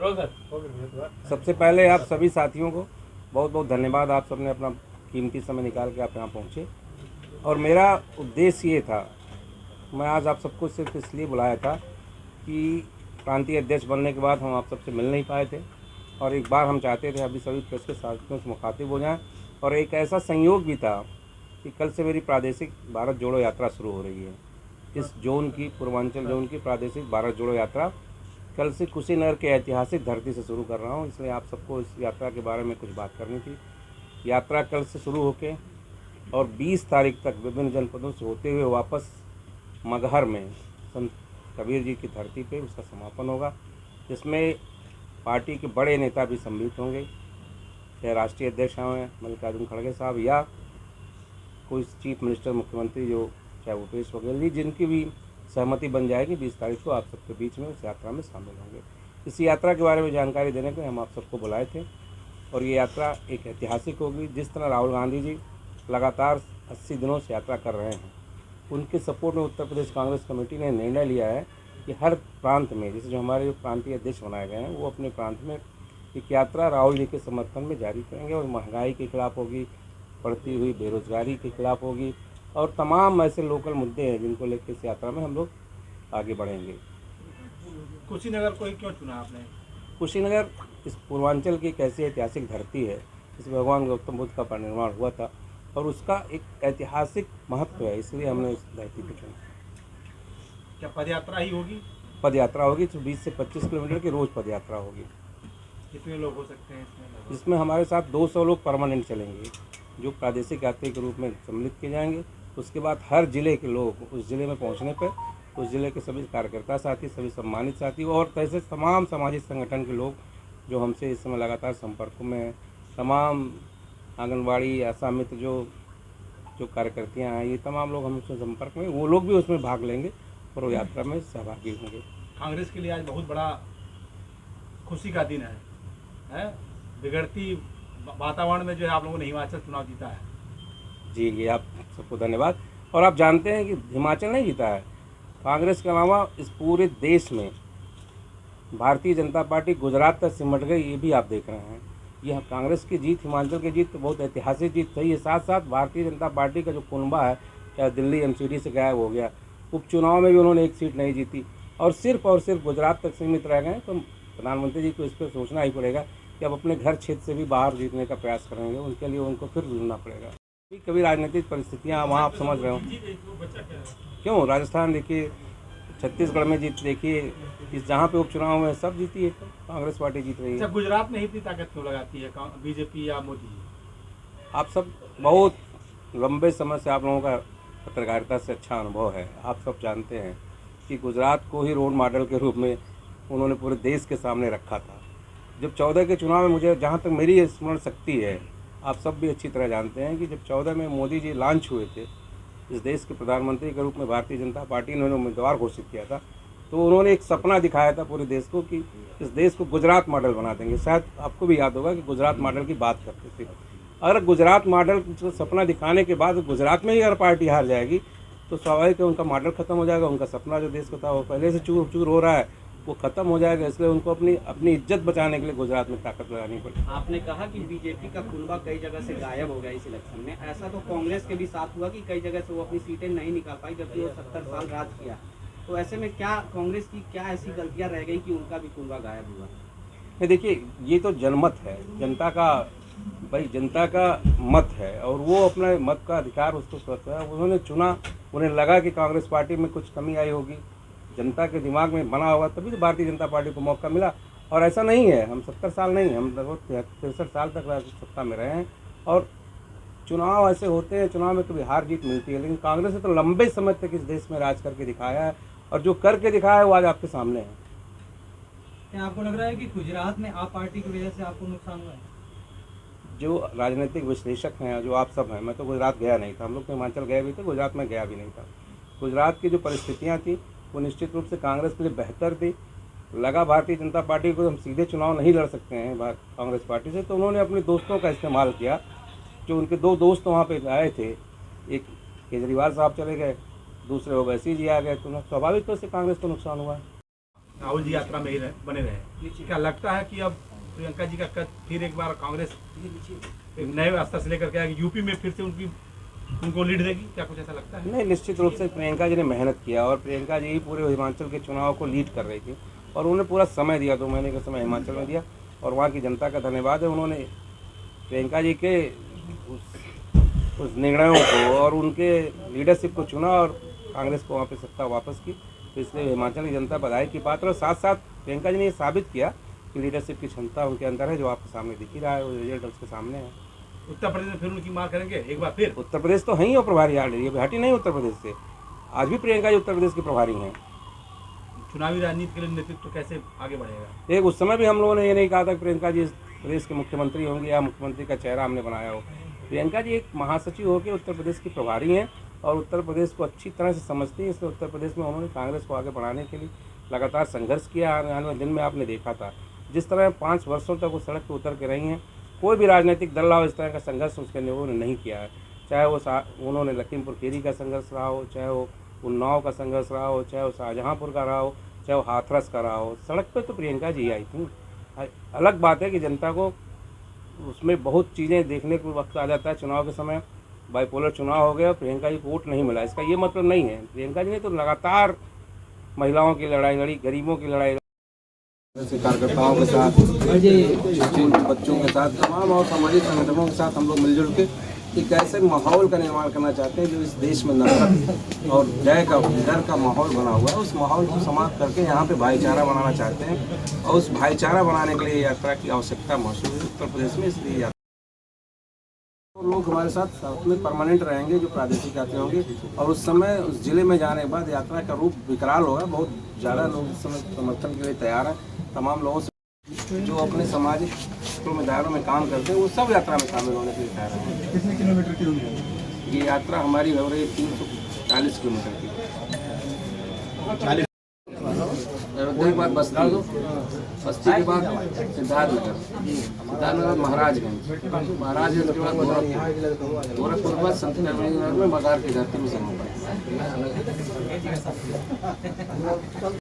सबसे पहले आप सभी साथियों को बहुत बहुत धन्यवाद। आप सबने अपना कीमती समय निकाल के आप यहाँ पहुँचे और मेरा उद्देश्य ये था, मैं आज आप सबको सिर्फ इसलिए बुलाया था कि प्रांतीय अध्यक्ष बनने के बाद हम आप सबसे मिल नहीं पाए थे और एक बार हम चाहते थे अभी सभी प्रेस के साथियों से मुखातिब हो जाएं और एक ऐसा संयोग भी था कि कल से मेरी प्रादेशिक भारत जोड़ो यात्रा शुरू हो रही है। इस जोन की, पूर्वांचल जोन की प्रादेशिक भारत जोड़ो यात्रा कल से कुशीनगर के ऐतिहासिक धरती से शुरू कर रहा हूँ, इसलिए आप सबको इस यात्रा के बारे में कुछ बात करनी थी। यात्रा कल से शुरू होके और 20 तारीख तक विभिन्न जनपदों से होते हुए वापस मगहर में संत कबीर जी की धरती पे उसका समापन होगा, जिसमें पार्टी के बड़े नेता भी सम्मिलित होंगे, चाहे राष्ट्रीय अध्यक्ष हैं मल्लिकार्जुन खड़गे साहब या कोई चीफ मिनिस्टर, मुख्यमंत्री जो चाहे भूपेश बघेल जी, जिनकी भी सहमति बन जाएगी 20 तारीख को आप सबके बीच में उस यात्रा में शामिल होंगे। इस यात्रा के बारे में जानकारी देने के हम आप सबको बुलाए थे और ये यात्रा एक ऐतिहासिक होगी। जिस तरह राहुल गांधी जी लगातार 80 दिनों से यात्रा कर रहे हैं, उनके सपोर्ट में उत्तर प्रदेश कांग्रेस कमेटी ने निर्णय लिया है कि हर प्रांत में, जैसे जो हमारे प्रांतीय अध्यक्ष बनाए गए हैं, वो अपने प्रांत में एक यात्रा राहुल जी के समर्थन में जारी करेंगे और महंगाई के खिलाफ होगी, बढ़ती हुई बेरोजगारी के खिलाफ होगी और तमाम ऐसे लोकल मुद्दे हैं जिनको लेकर इस यात्रा में हम लोग आगे बढ़ेंगे। कुशीनगर को ही क्यों चुना आपने? कुशीनगर इस पूर्वांचल की एक ऐसी ऐतिहासिक धरती है जिसमें भगवान गौतम बुद्ध का परिनिर्वाण हुआ था और उसका एक ऐतिहासिक महत्व है, इसलिए हमने इस धरती को चुना। क्या पदयात्रा ही होगी? पदयात्रा होगी, तो 20 से 25 किलोमीटर की रोज़ पदयात्रा होगी। कितने लोग हो सकते हैं इसमें? इसमें हमारे साथ 200 लोग परमानेंट चलेंगे जो प्रादेशिक यात्री के रूप में सम्मिलित किए जाएंगे। उसके बाद हर जिले के लोग उस जिले में पहुंचने पर उस जिले के सभी कार्यकर्ता साथी, सभी सम्मानित साथी और ऐसे तमाम सामाजिक संगठन के लोग जो हमसे इस समय लगातार संपर्कों में हैं, तमाम आंगनबाड़ी, आशा मित्र जो कार्यकर्तियाँ हैं, ये तमाम लोग हमसे संपर्क में, वो लोग भी उसमें भाग लेंगे और वो यात्रा में सहभागी होंगे। कांग्रेस के लिए आज बहुत बड़ा खुशी का दिन है? बिगड़ती वातावरण में जो है आप लोगों ने हिमाचल चुनाव जीता है। जी, ये आप सबको धन्यवाद। और आप जानते हैं कि हिमाचल नहीं जीता है, कांग्रेस के अलावा इस पूरे देश में भारतीय जनता पार्टी गुजरात तक सिमट गई, ये भी आप देख रहे हैं। यह कांग्रेस की जीत, हिमाचल की जीत तो बहुत ऐतिहासिक जीत रही है। साथ साथ भारतीय जनता पार्टी का जो कुनबा है, क्या दिल्ली एमसीडी से गायब हो गया, उपचुनाव में भी उन्होंने एक सीट नहीं जीती और सिर्फ गुजरात तक सीमित रह गए। तो प्रधानमंत्री जी को इस पर सोचना ही पड़ेगा कि अब अपने घर क्षेत्र से भी बाहर जीतने का प्रयास करेंगे, उनके लिए उनको फिर जुड़ना पड़ेगा। कभी राजनीतिक परिस्थितियाँ वहाँ आप समझ रहे हो, क्यों राजस्थान देखिए, छत्तीसगढ़ में जीत देखिए, इस जहाँ पे उपचुनाव में सब जीती है, कांग्रेस पार्टी जीत रही है। गुजरात में इतनी ताकत क्यों लगाती है बीजेपी या मोदी? आप सब बहुत लंबे समय से आप लोगों का पत्रकारिता से अच्छा अनुभव है, आप सब जानते हैं कि गुजरात को ही रोल मॉडल के रूप में उन्होंने पूरे देश के सामने रखा था। जब 14 के चुनाव में, मुझे जहाँ तक मेरी स्मरण शक्ति है, आप सब भी अच्छी तरह जानते हैं कि जब 14 में मोदी जी लॉन्च हुए थे इस देश के प्रधानमंत्री के रूप में, भारतीय जनता पार्टी ने उन्हें उम्मीदवार घोषित किया था, तो उन्होंने एक सपना दिखाया था पूरे देश को कि इस देश को गुजरात मॉडल बना देंगे। शायद आपको भी याद होगा कि गुजरात मॉडल की बात करते थे। अगर गुजरात मॉडल का सपना दिखाने के बाद गुजरात में ही अगर पार्टी हार जाएगी तो स्वाभाविक है उनका मॉडल खत्म हो जाएगा, उनका सपना जो देश का था वो पहले से चूर चूर हो रहा है, वो खत्म हो जाएगा। इसलिए उनको अपनी इज्जत बचाने के लिए गुजरात में ताकत लगानी पड़ेगी। आपने कहा कि बीजेपी का कुनबा कई जगह से गायब हो गया इस इलेक्शन में, ऐसा तो कांग्रेस के भी साथ हुआ कि कई जगह से वो अपनी सीटें नहीं निकाल पाई जबकि वो 70 साल राज किया। तो ऐसे में क्या कांग्रेस की क्या ऐसी गलतियां रह गई कि उनका भी कुनबा गायब हुआ? नहीं, देखिए, ये तो जनमत है, जनता का, भाई जनता का मत है और वो अपने मत का अधिकार उसको स्वतः है। उन्होंने चुना, उन्हें लगा कि कांग्रेस पार्टी में कुछ कमी आई होगी, जनता के दिमाग में बना होगा, तभी तो भारतीय जनता पार्टी को मौका मिला। और ऐसा नहीं है, हम 70 साल नहीं, हम लगभग 63 साल तक सत्ता में रहे हैं और चुनाव ऐसे होते हैं, चुनाव में कभी हार जीत मिलती है, लेकिन कांग्रेस ने तो लंबे समय तक इस देश में राज करके दिखाया है और जो करके दिखाया है वो आज आपके सामने है। क्या आपको लग रहा है कि गुजरात में आप पार्टी की वजह से आपको नुकसान हुआ है? जो राजनीतिक विश्लेषक हैं, जो आप सब हैं, मैं तो गुजरात गया नहीं था, हम लोग तो हिमाचल गए भी थे, गुजरात में गया भी नहीं था। गुजरात की जो परिस्थितियाँ थी वो निश्चित रूप से कांग्रेस के लिए बेहतर थी। लगा भारतीय जनता पार्टी को हम सीधे चुनाव नहीं लड़ सकते हैं कांग्रेस पार्टी से, तो उन्होंने अपने दोस्तों का इस्तेमाल किया। जो उनके 2 दोस्त वहाँ पे आए थे, एक केजरीवाल साहब चले गए, दूसरे ओवैसी जी आ गए, तो स्वाभाविक तौर से कांग्रेस को नुकसान हुआ है। राहुल जी यात्रा में ही बने रहे। क्या लगता है कि अब प्रियंका जी का कद फिर एक बार कांग्रेस एक नए रास्ता से लेकर के आएगी, यूपी में फिर से उनको लीड देगी, क्या कुछ ऐसा लगता है? नहीं, निश्चित रूप से प्रियंका जी ने मेहनत किया और प्रियंका जी ही पूरे हिमाचल के चुनाव को लीड कर रही थी और उन्होंने पूरा समय दिया, 2 महीने का समय हिमाचल में दिया और वहाँ की जनता का धन्यवाद है। उन्होंने प्रियंका जी के उस निर्णयों को और उनके लीडरशिप को चुना और कांग्रेस को वहाँ पे सत्ता वापस की, तो इसलिए हिमाचल की जनता बधाई की पात्र। और साथ साथ प्रियंका जी ने ये साबित किया कि लीडरशिप की क्षमता उनके अंदर है, जो आपके सामने दिख ही रहा है, वो रिजल्ट उसके सामने है। उत्तर प्रदेश में फिर उनकी मार करेंगे एक बार फिर? उत्तर प्रदेश तो है ही, और प्रभारी ऑलरेडी अभी हटी नहीं उत्तर प्रदेश से, आज भी प्रियंका जी उत्तर प्रदेश की प्रभारी हैं। चुनावी राजनीति के लिए नेतृत्व कैसे आगे बढ़ेगा? एक उस समय भी हम लोगों ने ये नहीं कहा था कि प्रियंका जी इस प्रदेश के मुख्यमंत्री होंगे या मुख्यमंत्री का चेहरा हमने बनाया हो। प्रियंका जी एक महासचिव होकर उत्तर प्रदेश की प्रभारी हैं और उत्तर प्रदेश को अच्छी तरह से समझती हैं, इसलिए उत्तर प्रदेश में उन्होंने कांग्रेस को आगे बढ़ाने के लिए लगातार संघर्ष किया। आने वाले दिन में आपने देखा था जिस तरह 5 वर्षों तक वो सड़क पर उतर के रही हैं, कोई भी राजनीतिक दल रहा हो इस तरह का संघर्ष उसके उन्होंने नहीं किया है। चाहे वो उन्होंने लखीमपुर खीरी का संघर्ष रहा हो, चाहे वो उन्नाव का संघर्ष रहा हो, चाहे वो शाहजहाँपुर का रहा हो, चाहे वो हाथरस का रहा हो, सड़क पे तो प्रियंका जी आई थी। अलग बात है कि जनता को उसमें बहुत चीज़ें देखने को वक्त आ जाता है। चुनाव के समय बाइपोलर चुनाव हो गया, प्रियंका जी को वोट नहीं मिला, इसका ये मतलब नहीं है। प्रियंका जी ने तो लगातार महिलाओं की लड़ाई लड़ी, गरीबों की लड़ाई लड़ी, कार्यकर्ताओं के साथ, बच्चों के साथ, तमाम और सामाजिक संगठनों के साथ हम लोग मिलजुल के एक ऐसे माहौल का निर्माण करना चाहते हैं जो इस देश में नफरत और डर का माहौल बना हुआ है, उस माहौल को समाप्त करके यहाँ पे भाईचारा बनाना चाहते हैं और उस भाईचारा बनाने के लिए यात्रा की आवश्यकता महसूस है उत्तर प्रदेश में। इसलिए यात्रा तो लोग हमारे साथ में परमानेंट रहेंगे जो प्रादेशिक यात्री होंगे और उस समय उस जिले में जाने के बाद यात्रा का रूप विकराल होगा। बहुत ज़्यादा लोग इस समय समर्थन के लिए तैयार हैं। तमाम लोगों से जो अपने सामाजिक दायरों में काम करते हैं वो सब यात्रा में शामिल होने के लिए तैयार हैं। कितने किलोमीटर की होगी ये यात्रा हमारी हो रही है 340 किलोमीटर की। अयोध्या के बाद बस्ती, बस्ती के बाद सिद्धार्थनगर, महाराजगंज के बाद गोरखपुर के बाद संत नगर में मजार की धरती में जन्म पाया।